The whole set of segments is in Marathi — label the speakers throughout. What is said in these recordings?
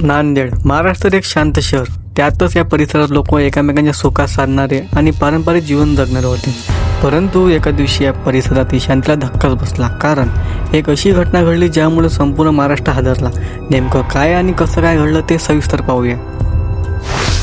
Speaker 1: नांदेड महाराष्ट्रात एक शांत शहर, त्यातच या परिसरात लोक एकमेकांच्या सुखात साधणारे आणि पारंपरिक जीवन जगणारे होते. परंतु एका दिवशी या परिसरातील शांतीला धक्काच बसला, कारण एक अशी घटना घडली ज्यामुळे संपूर्ण महाराष्ट्र हादरला. नेमकं काय आणि कसं काय घडलं ते सविस्तर पाहूया.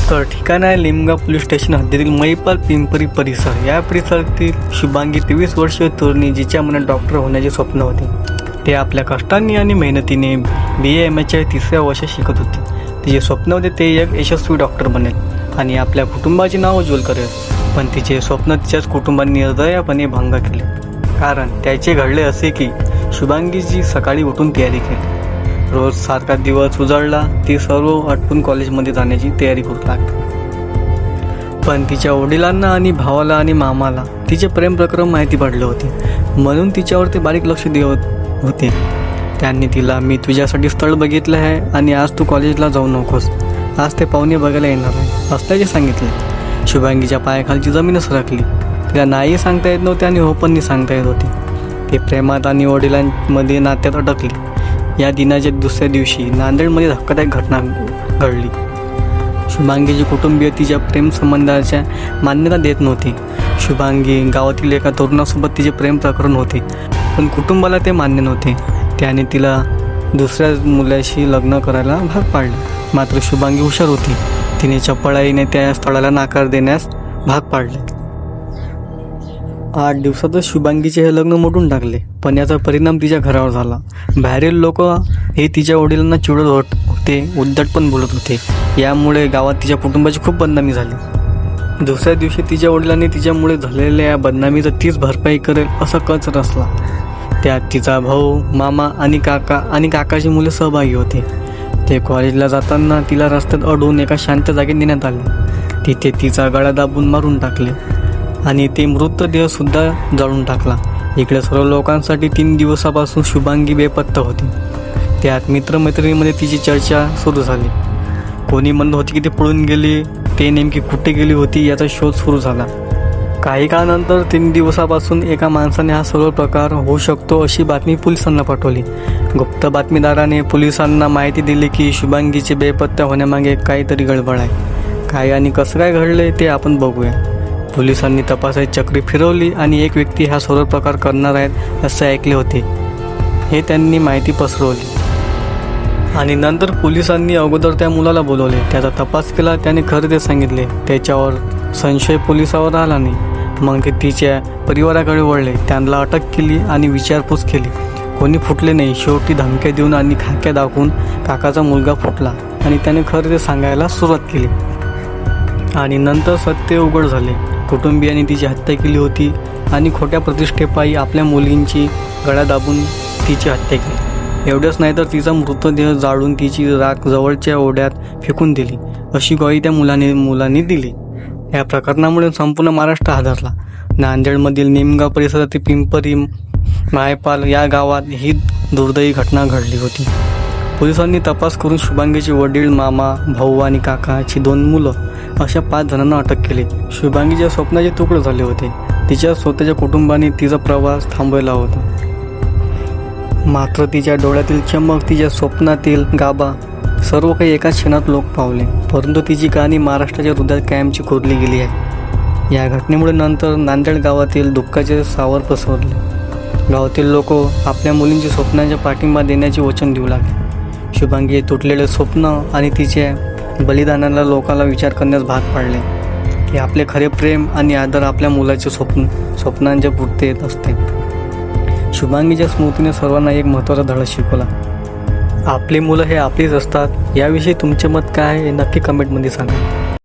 Speaker 1: तर ठिकाण आहे लिमगाव पोलीस स्टेशन हद्दीतील महिपाल पिंपरी परिसर. या परिसरातील शुभांगी 23 वर्षीय तरुणी, जिच्या मनात डॉक्टर होण्याचे स्वप्न होते. ते आपल्या कष्टांनी आणि मेहनतीने BAMSच्या 3ऱ्या वर्षात शिकत होते. तिचे स्वप्न होते ते एक यशस्वी डॉक्टर बनेल आणि आपल्या कुटुंबाचे नाव उज्ज्वल करेल. पण तिचे स्वप्न तिच्याच कुटुंबाने निर्दयपणे भंग केले. कारण त्याचे घडले असे की शुभांगीची सकाळी उठून तयारी केली. रोज सारखा दिवस उजाडला, ती सर्व आटपून कॉलेजमध्ये जाण्याची तयारी करू लागली. पण तिच्या वडिलांना आणि भावाला आणि मामाला तिचे प्रेम प्रकरण माहिती पडले होते, म्हणून तिच्यावर ते बारीक लक्ष देत होते. त्यांनी तिला, मी तुझ्यासाठी स्थळ बघितलं आहे आणि आज तू कॉलेजला जाऊ नकोस, आज ते पाहुणे बघायला येणार आहे असल्याचे सांगितले. शुभांगीच्या पायाखालची जमीन सरकली. तिला नाही सांगता येत नव्हते आणि हो पण नाही सांगता येत होते. ते प्रेमात आणि वडिलांमध्ये नात्यात अडकली. या दिनाच्या दुसऱ्या दिवशी नांदेडमध्ये धक्कादायक घटना घडली. शुभांगीचे कुटुंबीय तिच्या प्रेमसंबंधाच्या मान्यता देत नव्हते. शुभांगी गावातील एका तरुणासोबत तिचे प्रेम प्रकरण होते, पण कुटुंबाला ते मान्य नव्हते. त्याने तिला दुसऱ्या मुलाशी लग्न करायला भाग पाडले. मात्र शुभांगी हुशार होती. तिने चपळाईने त्या स्थळाला नकार देण्यास भाग पाडले. 8 दिवसातच शुभांगीचे हे लग्न मोडून टाकले. पण याचा परिणाम तिच्या घरावर झाला. बाहेरील लोक हे तिच्या वडिलांना चिडत होते, उद्धट पण बोलत होते. यामुळे गावात तिच्या कुटुंबाची खूप बदनामी झाली. दुसऱ्या दिवशी तिच्या वडिलांनी तिच्यामुळे झालेल्या या बदनामीचं तीच भरपाई करेल असा कच रचला. त्यात तिचा भाऊ, मामा आणि काकाची मुले सहभागी होते. ते कॉलेजला जाताना तिला रस्त्यात अडवून एका शांत जागेत नेण्यात आले. तिथे तिचा गळा दाबून मारून टाकले आणि ते मृतदेहसुद्धा जाळून टाकला. इकडे सर्व लोकांसाठी 3 दिवसापासून शुभांगी बेपत्ता होती. त्यात मित्रमैत्रिणीमध्ये तिची चर्चा सुरू झाली. कोणी म्हणत होती की ते पळून गेली, ते नेमकी कुठे गेली होती याचा शोध सुरू झाला. काही काळानंतर 3 दिवसापासून एका माणसाने हा सर्व प्रकार होऊ शकतो अशी बातमी पोलिसांना पाठवली. गुप्त बातमीदाराने पोलिसांना माहिती दिली की शुभांगीचे बेपत्ता होण्यामागे काहीतरी गडबड आहे. काय आणि कसं काय घडले ते आपण बघूया. पोलिसांनी तपासाची चक्री फिरवली आणि एक व्यक्ती हा सर्व प्रकार करणार आहेत असे ऐकले होते. हे त्यांनी माहिती पसरवली आणि नंतर पोलिसांनी अगोदर त्या मुलाला बोलवले. त्याचा तपास केला. त्याने खरं ते सांगितले. त्याच्यावर संशय पोलिसावर आला नाही. मग ते तिच्या परिवाराकडे वळले. त्यांना अटक केली आणि विचारपूस केली. कोणी फुटले नाही. शेवटी धमक्या देऊन आणि खाक्या दाखवून काकाचा मुलगा फुटला आणि त्याने खरं ते सांगायला सुरुवात केली. आणि नंतर सत्य उघड झाले. कुटुंबियांनी तिची हत्या केली होती आणि खोट्या प्रतिष्ठेपायी आपल्या मुलींची गळा दाबून तिची हत्या केली. एवढंच नाही तर तिचा मृतदेह जाळून तिची राख जवळच्या ओढ्यात फेकून दिली अशी ग्वाही त्या मुलांनी दिली. या प्रकरणामुळे संपूर्ण महाराष्ट्र हादरला. नांदेडमधील निमगाव परिसरातील पिंपरी मायपाल या गावात ही दुर्दैवी घटना घडली होती. पोलिसांनी तपास करून शुभांगीचे वडील, मामा, भाऊ आणि काकाची 2 मुलं अशा 5 जणांना अटक केली. शुभांगीच्या स्वप्नाचे तुकडे झाले होते. तिच्या स्वतःच्या कुटुंबाने तिचा प्रवास थांबवला होता. मात्र तिच्या डोळ्यातील चमक, तिच्या स्वप्नातील गाभा सर्व काही एकाच क्षणात लोक पावले. परंतु तिची कहाणी महाराष्ट्राच्या हृदयात कायमची कोरली गेली आहे. या घटनेमुळे नंतर नांदेड गावातील दुःखाचे सावर पसरले. गावातील लोक आपल्या मुलींच्या स्वप्नांच्या पाठिंबा देण्याचे वचन देऊ लागले. शुभांगी तुटलेले स्वप्न आणि तिच्या बलिदानाला लोकांना विचार करण्यास भाग पाडले की आपले खरे प्रेम आणि आदर आपल्या मुलाचे स्वप्नांच्या पुरते येत असते. शुभांगीच्या स्मृतीने सर्वांना एक महत्त्वाचा धडा शिकवला. आपली मुलं हे आपलीच असतात. याविषयी तुमचे मत काय आहे हे नक्की कमेंटमध्ये सांगा.